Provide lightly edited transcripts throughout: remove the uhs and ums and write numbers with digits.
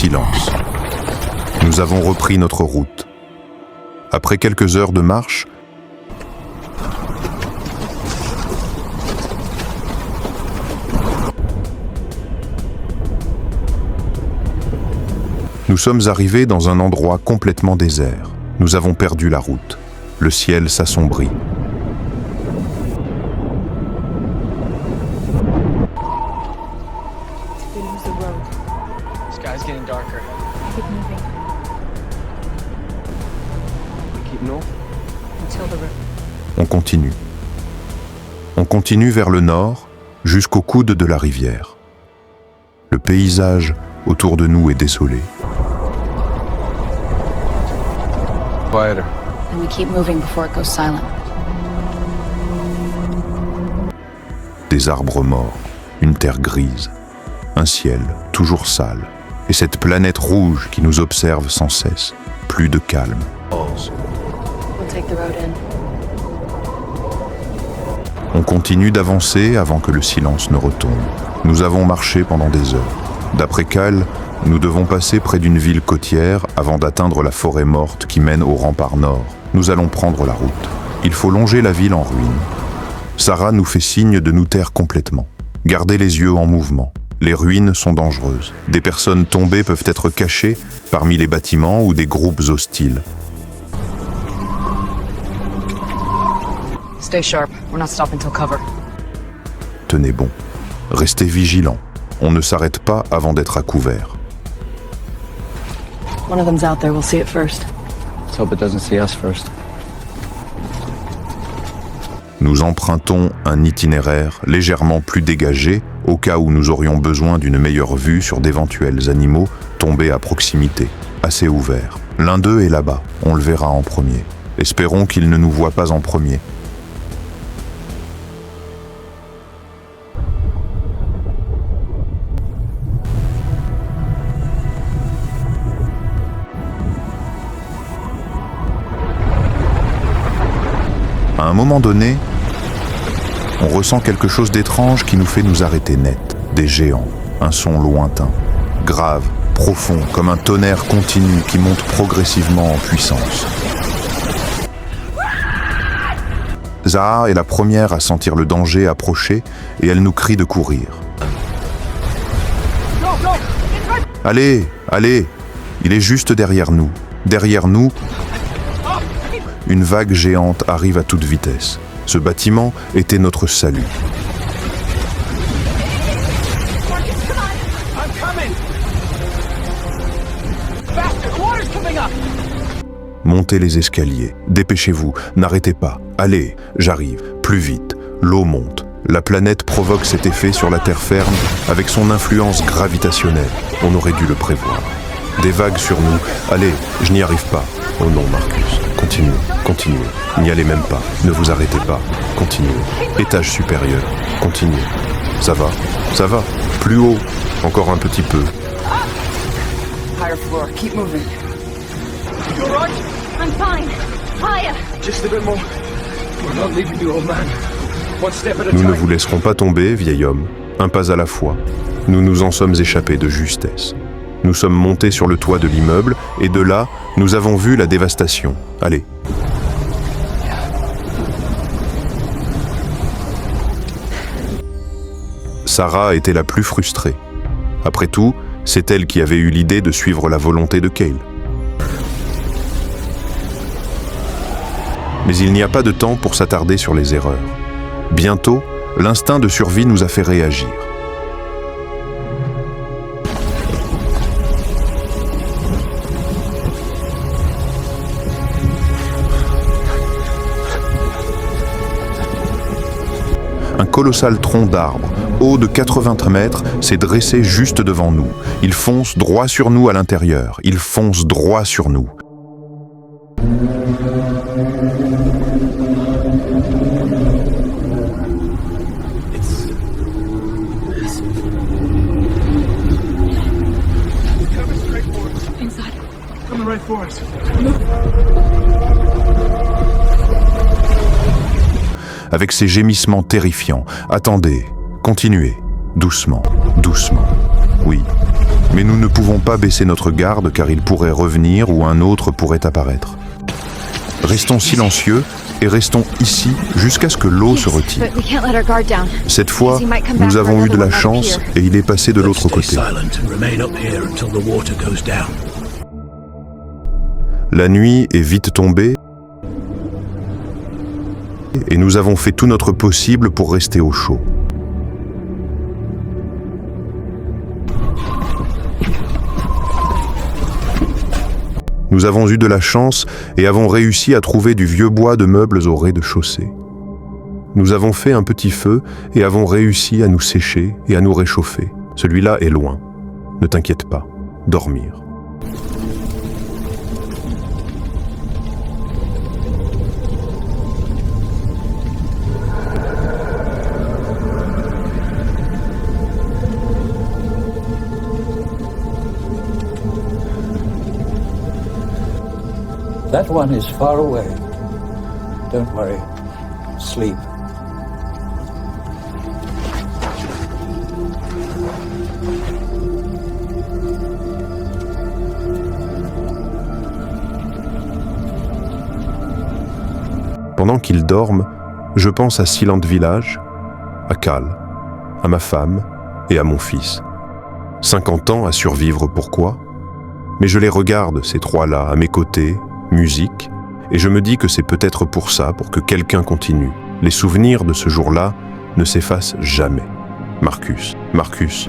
silence. Nous avons repris notre route. Après quelques heures de marche, nous sommes arrivés dans un endroit complètement désert. Nous avons perdu la route. Le ciel s'assombrit. On continue. On continue vers le nord, jusqu'au coude de la rivière. Le paysage autour de nous est désolé. And we keep moving before it goes silent. Des arbres morts, une terre grise, un ciel toujours sale, et cette planète rouge qui nous observe sans cesse. Plus de calme. We'll take the road in. On continue d'avancer avant que le silence ne retombe. Nous avons marché pendant des heures. D'après Cal, nous devons passer près d'une ville côtière avant d'atteindre la forêt morte qui mène au rempart nord. Nous allons prendre la route. Il faut longer la ville en ruine. Sarah nous fait signe de nous taire complètement. Gardez les yeux en mouvement. Les ruines sont dangereuses. Des personnes tombées peuvent être cachées parmi les bâtiments ou des groupes hostiles. Stay sharp. We're not stopping till cover. Tenez bon. Restez vigilants. On ne s'arrête pas avant d'être à couvert. One of them's out there. We'll see it first. Let's hope it doesn't see us first. Nous empruntons un itinéraire légèrement plus dégagé au cas où nous aurions besoin d'une meilleure vue sur d'éventuels animaux tombés à proximité, assez ouverts. L'un d'eux est là-bas, on le verra en premier. Espérons qu'il ne nous voit pas en premier. À un moment donné, on ressent quelque chose d'étrange qui nous fait nous arrêter net. Des géants, un son lointain, grave, profond, comme un tonnerre continu qui monte progressivement en puissance. Zahar est la première à sentir le danger approcher et elle nous crie de courir. Allez, allez, il est juste derrière nous. Derrière nous, une vague géante arrive à toute vitesse. Ce bâtiment était notre salut. Montez les escaliers, dépêchez-vous, n'arrêtez pas. Allez, j'arrive, plus vite. L'eau monte. La planète provoque cet effet sur la terre ferme avec son influence gravitationnelle. On aurait dû le prévoir. Des vagues sur nous. Allez, je n'y arrive pas. Oh non, Marcus. Continuez, continuez. N'y allez même pas. Ne vous arrêtez pas. Continuez. Étage supérieur. Continuez. Ça va, ça va. Plus haut. Encore un petit peu. Higher floor. Keep moving. You alright? I'm fine. Higher. Just a bit more. We're not leaving you, old man. One step at a Nous ne time. vous laisserons pas tomber, vieil homme. Un pas à la fois. Nous nous en sommes échappés de justesse. Nous sommes montés sur le toit de l'immeuble et de là, nous avons vu la dévastation. Allez. Sarah était la plus frustrée. Après tout, c'est elle qui avait eu l'idée de suivre la volonté de Cale. Mais il n'y a pas de temps pour s'attarder sur les erreurs. Bientôt, l'instinct de survie nous a fait réagir. Un colossal tronc d'arbre, haut de 80 mètres, s'est dressé juste devant nous. Il fonce droit sur nous à l'intérieur. Il fonce droit sur nous. Inside. Coming right for us. Avec ses gémissements terrifiants. Attendez, continuez. Doucement, doucement. Oui, Mais nous ne pouvons pas baisser notre garde car il pourrait revenir ou un autre pourrait apparaître. Restons silencieux et restons ici jusqu'à ce que l'eau se retire. But we can't let our guard down. Cette fois, nous avons eu de la chance et il est passé de l'autre côté. La nuit est vite tombée et nous avons fait tout notre possible pour rester au chaud. Nous avons eu de la chance et avons réussi à trouver du vieux bois de meubles au rez-de-chaussée. Nous avons fait un petit feu et avons réussi à nous sécher et à nous réchauffer. Celui-là est loin. Ne t'inquiète pas. Dormir. That one is far away. Don't worry. Sleep. Pendant qu'ils dorment, je pense à Silent Village, à Cal, à ma femme et à mon fils. 50 ans à survivre, pourquoi ? Mais je les regarde, ces trois-là, à mes côtés, musique, et je me dis que c'est peut-être pour ça, pour que quelqu'un continue. Les souvenirs de ce jour-là ne s'effacent jamais. Marcus, Marcus.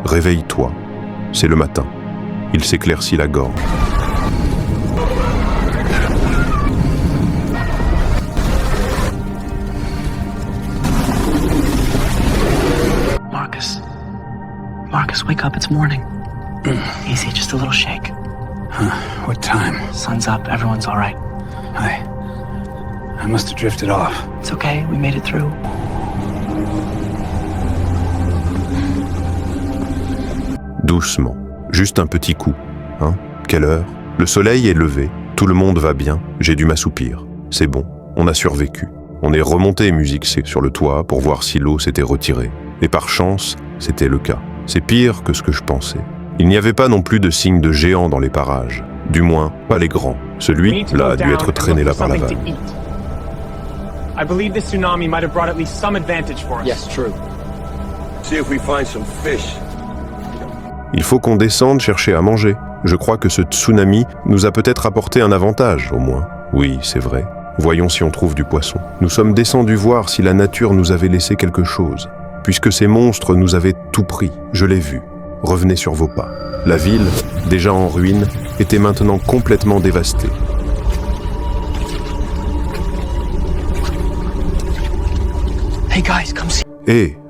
Réveille-toi, c'est le matin. Il s'éclaircit la gorge. Marcus, wake up, it's morning. Easy, just a little shake. What time? Sun's up, everyone's all right. I must have drifted off. It's okay, we made it through. Doucement, juste un petit coup. Hein ? Quelle heure ? Le soleil est levé, tout le monde va bien, j'ai dû m'assoupir. C'est bon, on a survécu. On est remonté musique C sur le toit pour voir si l'eau s'était retirée. Et par chance, c'était le cas. C'est pire que ce que je pensais. Il n'y avait pas non plus de signes de géants dans les parages. Du moins, pas les grands. Celui-là a dû être traîné là par la vague. I believe this tsunami might have brought at least some advantage for us. Yes, true. See if we find some fish. Il faut qu'on descende chercher à manger. Je crois que ce tsunami nous a peut-être apporté un avantage, au moins. Oui, c'est vrai. Voyons si on trouve du poisson. Nous sommes descendus voir si la nature nous avait laissé quelque chose. Puisque ces monstres nous avaient tout pris, je l'ai vu. Revenez sur vos pas. La ville, déjà en ruine, était maintenant complètement dévastée. Hey guys, come see.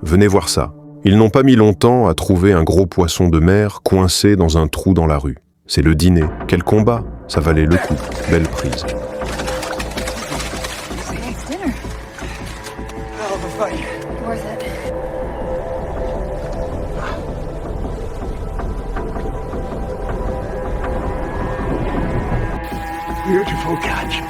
Venez voir ça. Ils n'ont pas mis longtemps à trouver un gros poisson de mer coincé dans un trou dans la rue. C'est le dîner. Quel combat! Ça valait le coup. Belle prise. Worth it. Beautiful catch.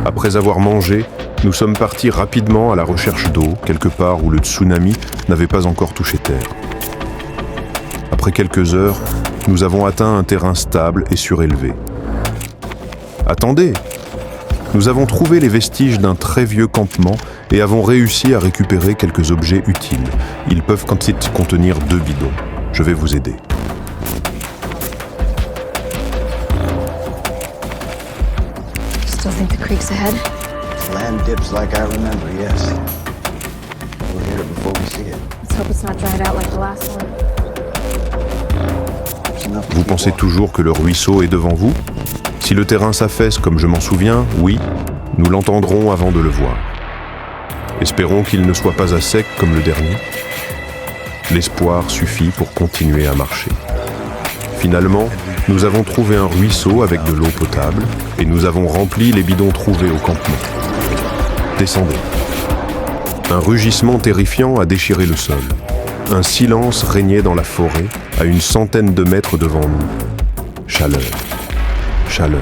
Après avoir mangé, nous sommes partis rapidement à la recherche d'eau, quelque part où le tsunami n'avait pas encore touché terre. Après quelques heures, nous avons atteint un terrain stable et surélevé. Attendez! Nous avons trouvé les vestiges d'un très vieux campement et avons réussi à récupérer quelques objets utiles. Ils peuvent contenir 2 bidons. Je vais vous aider. Still think the creek's ahead? Land dips like I remember, yes. We'll hear it before we see it. Let's hope it's not dried out like the last one. Some Vous pensez toujours que le ruisseau est devant vous? Si le terrain s'affaisse comme je m'en souviens, oui, nous l'entendrons avant de le voir. Espérons qu'il ne soit pas à sec comme le dernier. L'espoir suffit pour continuer à marcher. Finalement, nous avons trouvé un ruisseau avec de l'eau potable et nous avons rempli les bidons trouvés au campement. Descendons. Un rugissement terrifiant a déchiré le sol. Un silence régnait dans la forêt, à une centaine de mètres devant nous. Chaleur. Chaleur.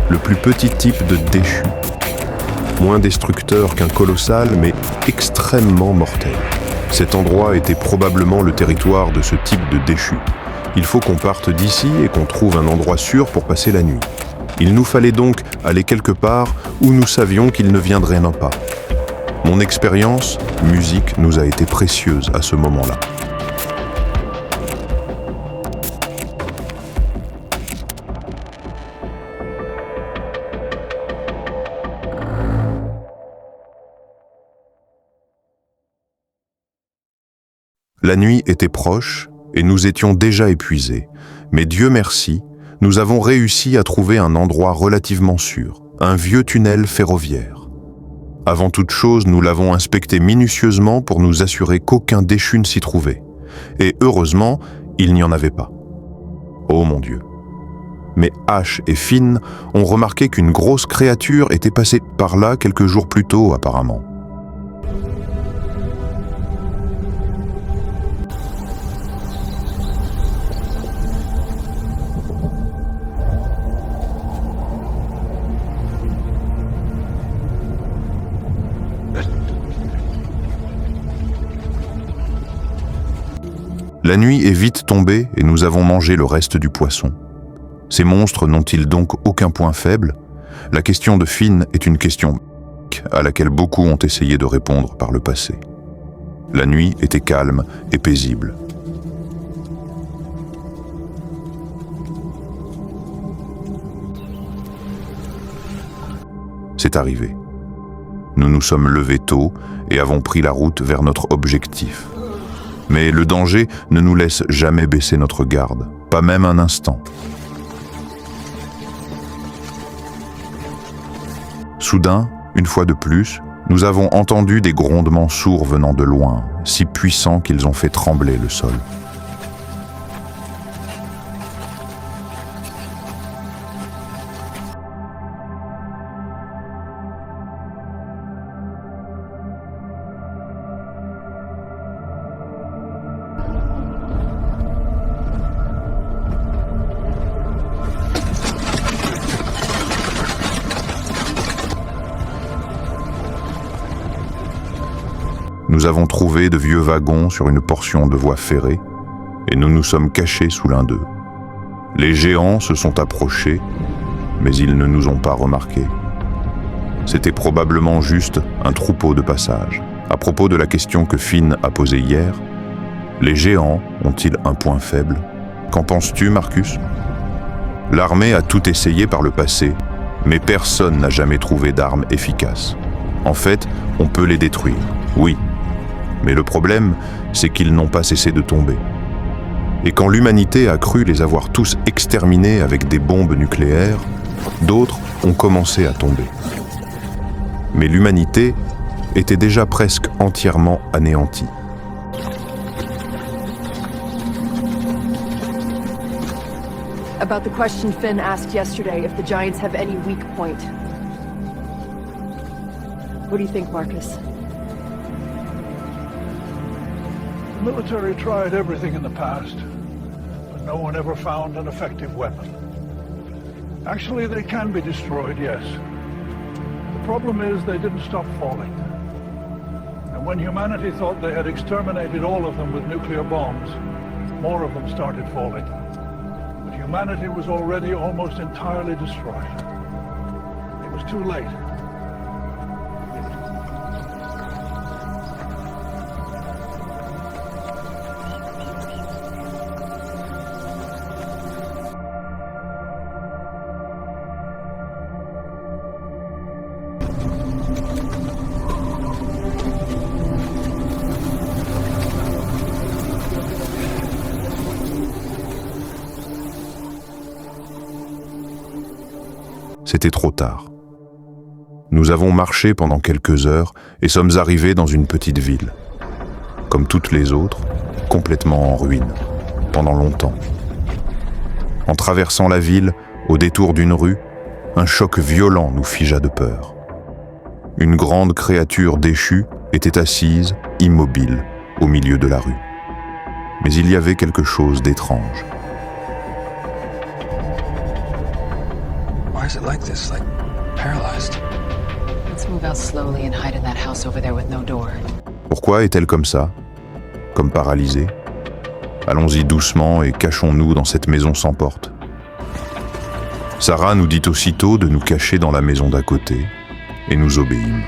Le plus petit type de déchu, moins destructeur qu'un colossal, mais extrêmement mortel. Cet endroit était probablement le territoire de ce type de déchu. Il faut qu'on parte d'ici et qu'on trouve un endroit sûr pour passer la nuit. Il nous fallait donc aller quelque part où nous savions qu'il ne viendrait pas. Mon expérience, musique, nous a été précieuse à ce moment-là. La nuit était proche et nous étions déjà épuisés, mais Dieu merci, nous avons réussi à trouver un endroit relativement sûr, un vieux tunnel ferroviaire. Avant toute chose, nous l'avons inspecté minutieusement pour nous assurer qu'aucun déchu ne s'y trouvait. Et heureusement, il n'y en avait pas. Oh mon Dieu! Mais Ash et Finn ont remarqué qu'une grosse créature était passée par là quelques jours plus tôt apparemment. La nuit est vite tombée et nous avons mangé le reste du poisson. Ces monstres n'ont-ils donc aucun point faible? La question de Finn est une question à laquelle beaucoup ont essayé de répondre par le passé. La nuit était calme et paisible. C'est arrivé. Nous nous sommes levés tôt et avons pris la route vers notre objectif. Mais le danger ne nous laisse jamais baisser notre garde, pas même un instant. Soudain, une fois de plus, nous avons entendu des grondements sourds venant de loin, si puissants qu'ils ont fait trembler le sol. Nous avons trouvé de vieux wagons sur une portion de voie ferrée et nous nous sommes cachés sous l'un d'eux. Les géants se sont approchés, mais ils ne nous ont pas remarqués. C'était probablement juste un troupeau de passage. À propos de la question que Finn a posée hier, les géants ont-ils un point faible? Qu'en penses-tu, Marcus? L'armée a tout essayé par le passé, mais personne n'a jamais trouvé d'armes efficaces. En fait, on peut les détruire, oui. Mais le problème, c'est qu'ils n'ont pas cessé de tomber. Et quand l'humanité a cru les avoir tous exterminés avec des bombes nucléaires, d'autres ont commencé à tomber. Mais l'humanité était déjà presque entièrement anéantie. About the question Finn asked yesterday, if the Giants have any weak point. What do you think, Marcus? The military tried everything in the past, but no one ever found an effective weapon. Actually, they can be destroyed, yes. The problem is they didn't stop falling. And And when humanity thought they had exterminated all of them with nuclear bombs, more of them started falling. But humanity was already almost entirely destroyed. It was too late. C'était trop tard. Nous avons marché pendant quelques heures et sommes arrivés dans une petite ville. Comme toutes les autres, complètement en ruine, pendant longtemps. En traversant la ville, au détour d'une rue, un choc violent nous figea de peur. Une grande créature déchue était assise, immobile, au milieu de la rue. Mais il y avait quelque chose d'étrange. Why is it like this? Like paralyzed? Let's move out slowly and hide in that house over there with no door. Pourquoi est-elle comme ça? Comme paralysée? Allons-y doucement et cachons-nous dans cette maison sans porte. Sarah nous dit aussitôt de nous cacher dans la maison d'à côté, et nous obéîmes.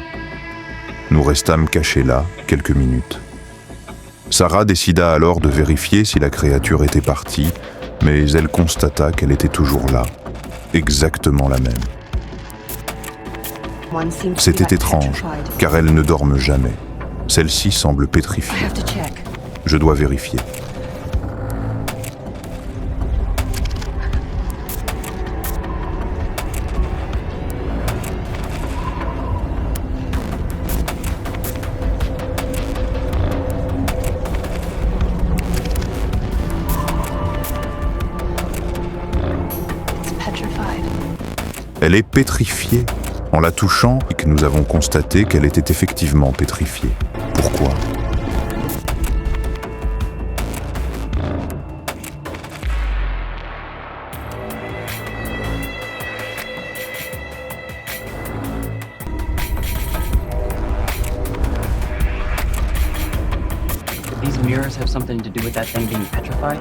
Nous restâmes cachés là quelques minutes. Sarah décida alors de vérifier si la créature était partie, mais elle constata qu'elle était toujours là, exactement la même. C'était étrange, car elles ne dorment jamais. Celle-ci semble pétrifiée. Je dois vérifier. Elle est pétrifiée. En la touchant, et que nous avons constaté qu'elle était effectivement pétrifiée. Pourquoi ? Did these mirrors have something to do with that thing being petrified?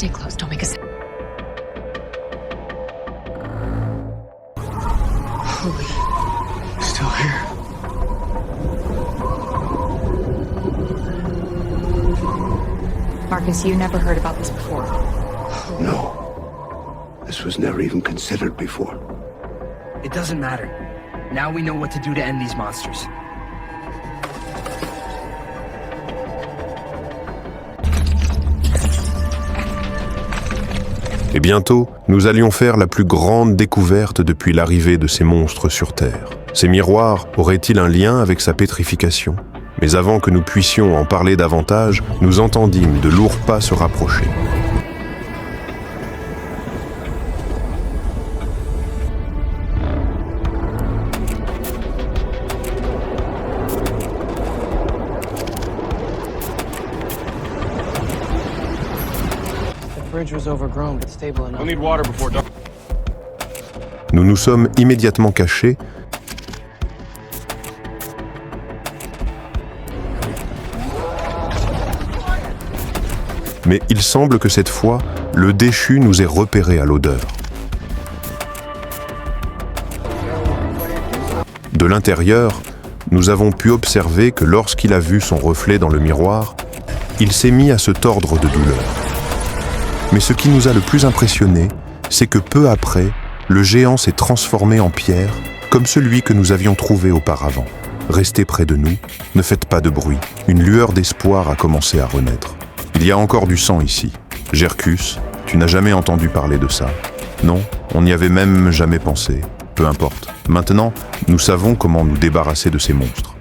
Stay close, don't make a sound. Holy, still here. Marcus, you never heard about this before. No. This was never even considered before. It doesn't matter. Now we know what to do to end these monsters. Et bientôt, nous allions faire la plus grande découverte depuis l'arrivée de ces monstres sur Terre. Ces miroirs auraient-ils un lien avec sa pétrification ? Mais avant que nous puissions en parler davantage, nous entendîmes de lourds pas se rapprocher. Nous nous sommes immédiatement cachés Mais il semble que cette fois, le déchu nous ait repérés à l'odeur. De l'intérieur, nous avons pu observer que lorsqu'il a vu son reflet dans le miroir, il s'est mis à se tordre de douleur. Mais ce qui nous a le plus impressionné, c'est que peu après, le géant s'est transformé en pierre, comme celui que nous avions trouvé auparavant. Restez près de nous, ne faites pas de bruit. Une lueur d'espoir a commencé à renaître. Il y a encore du sang ici. Gercus, tu n'as jamais entendu parler de ça. Non, on n'y avait même jamais pensé. Peu importe. Maintenant, nous savons comment nous débarrasser de ces monstres.